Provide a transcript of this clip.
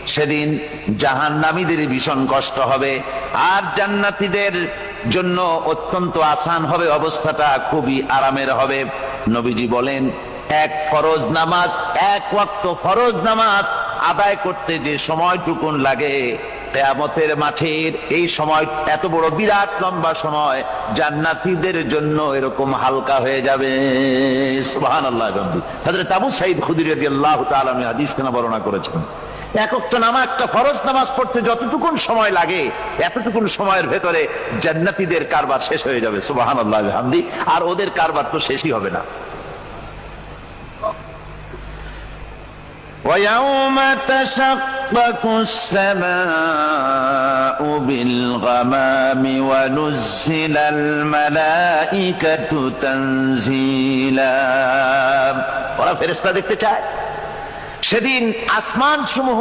সেদিন জাহান্নামীদের ভীষণ কষ্ট হবে আর জান্নাতীদের জন্য অত্যন্ত আসান হবে, অবস্থাটা খুবই আরামের হবে। নবীজি বলেন, এক ফরজ নামাজ, এক ওয়াক্ত ফরজ নামাজ আদায় করতে যে সময়টুকুন লাগে, কিয়ামতের মাঠের এই সময় এত বড় বিরাট লম্বা সময় জান্নাতীদের জন্য এরকম হালকা হয়ে যাবে। সুবহানাল্লাহ। হযরত আবু সাঈদ খুদরী রাদিয়াল্লাহু তাআলা হাদিস কেন বর্ণনা করেছেন, একটা নামাজ, একটা ফরজ নামাজ পড়তে যতটুকুন সময় লাগে এতটুকুন সময়ের ভেতরে জান্নাতীদের কারবার শেষ হয়ে যাবে। সুবহানাল্লাহ বিহামদি। আর ওদের কারবার তো শেষই হবে না। وَيَوْمَ تَشَقَّقُ السَّمَاءُ بِالْغَمَامِ وَنُزِّلَ الْمَلَائِكَةُ تَنزِيلًا। ওরা ফেরেশতা দেখতে চায়। সেদিন আসমান সমূহ